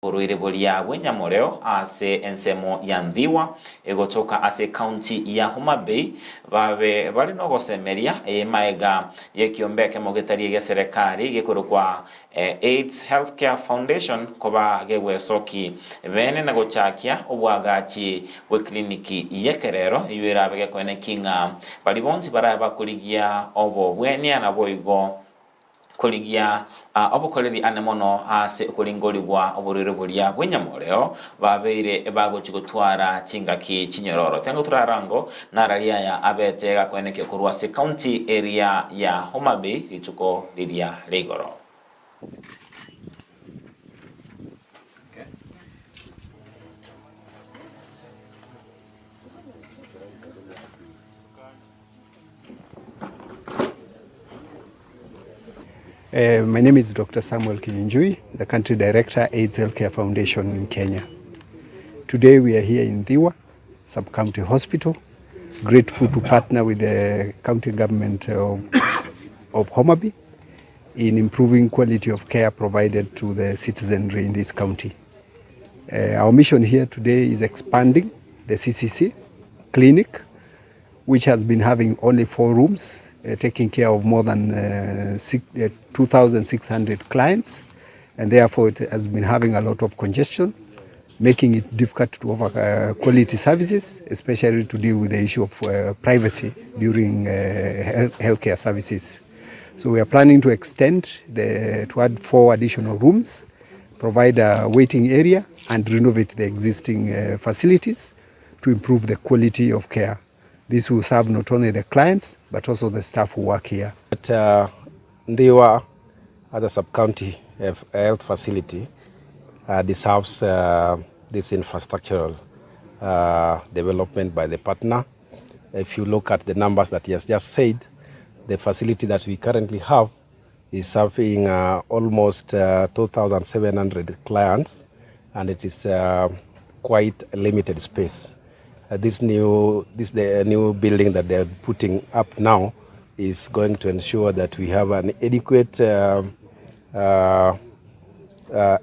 Uruirebulia Wenyamoreo ase ensemo ya Ndhiwa egotoka ase Kaunti ya Homabay babe bali no gosemeria maega yekiombeke mogetarie ge serikali gekorokwa AIDS Healthcare Foundation koba gegwesoki bene na gochakia obwagachi we kliniki yekerero yuera bege kwene kinga bali bonsi baraba kurigia obo bwenia na boigo koligia obukoleri anemono ase okolingolibwa oburiro bulia Wenyamoreo babeire bagochigotwara chingaki chinyororo tengo turarango naralia ya abetega kweneke kurwa se county area ya Homabay lituko lilia Legoro. My name is Dr. Samuel Kinyinjui, the Country Director, AIDS Healthcare Foundation in Kenya. Today we are here in Ndhiwa, Sub-County Hospital, grateful to partner with the county government of Homabay in improving quality of care provided to the citizenry in this county. Our mission here today is expanding the CCC clinic, which has been having only 4 rooms, taking care of more than 2,600 clients, and therefore it has been having a lot of congestion, making it difficult to offer quality services, especially to deal with the issue of privacy during healthcare services. So we are planning to extend to add 4 additional rooms, provide a waiting area, and renovate the existing facilities to improve the quality of care. This will serve not only the clients, but also the staff who work here. At Ndhiwa, as a sub-county health facility, deserves this infrastructural development by the partner. If you look at the numbers that he has just said, the facility that we currently have is serving almost 2,700 clients, and it is quite a limited space. The new building that they're putting up now is going to ensure that we have an adequate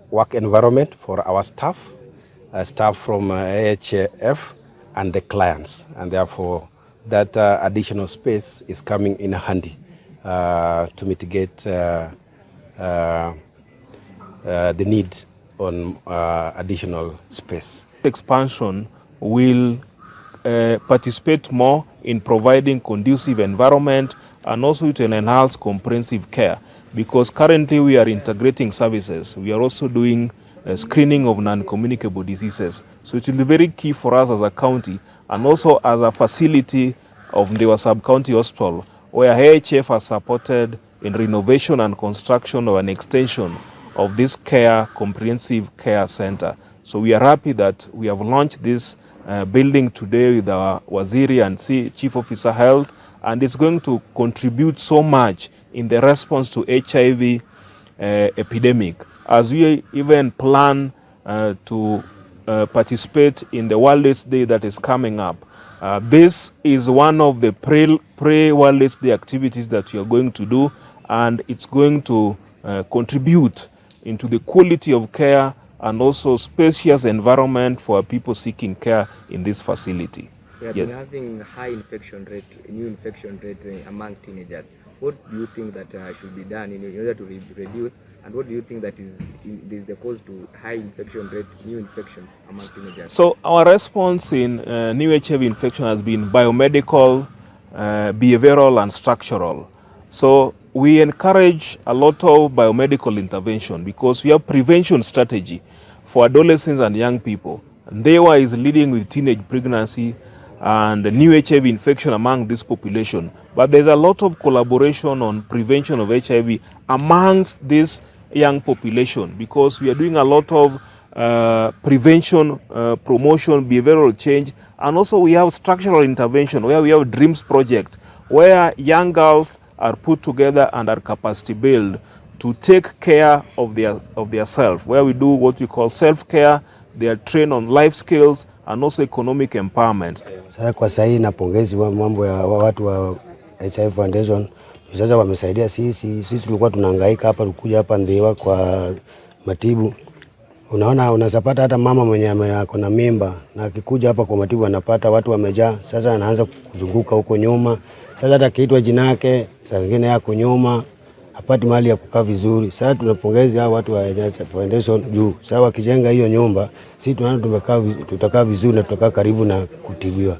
work environment for our staff from AHF and the clients, and therefore that additional space is coming in handy to mitigate the need on additional space. Expansion will participate more in providing conducive environment and also to enhance comprehensive care, because currently we are integrating services. We are also doing screening of non-communicable diseases. So it will be very key for us as a county and also as a facility of Ndhiwa Sub-County Hospital, where AHF has supported in renovation and construction of an extension of this comprehensive care center. So we are happy that we have launched this building today with our Waziri and Chief Officer Health, and it's going to contribute so much in the response to HIV epidemic. As we even plan to participate in the World AIDS Day that is coming up, this is one of the pre-World AIDS Day activities that we are going to do, and it's going to contribute into the quality of care and also spacious environment for people seeking care in this facility. We have been having high infection rate, new infection rate among teenagers. What do you think that should be done in order to reduce, and what do you think that is the cause to high infection rate, new infections among teenagers? So our response in new HIV infection has been biomedical, behavioral and structural. So we encourage a lot of biomedical intervention because we have prevention strategy for adolescents and young people. Ndhiwa is leading with teenage pregnancy and new HIV infection among this population. But there's a lot of collaboration on prevention of HIV amongst this young population, because we are doing a lot of prevention, promotion, behavioral change, and also we have structural intervention where we have DREAMS project, where young girls are put together and are capacity built to take care of their self, where we do what we call self-care. They are trained on life skills and also economic empowerment. Sasa kwa sasa napongezi mambo ya watu wa AHF Foundation. Sasa wamesaidia sisi tulikuwa tunahangaika hapa kuja hapa Ndhiwa kwa matibu. Unaona, unazapata hata mama mwenye ako na mimba na akikuja hapa kwa matibabu anapata watu wamejaa. Sasa anaanza kuzunguka huko nyuma. Sasa hata kiitwa jina yake saa zingine yako nyuma, hapati mahali ya kukaa vizuri. Sasa tunapongeza hao watu wa AHF Foundation juu. Sasa wakijenga hiyo nyumba, sisi tunaona tutakaa vizuri na tutakaa karibu na kutibiwa.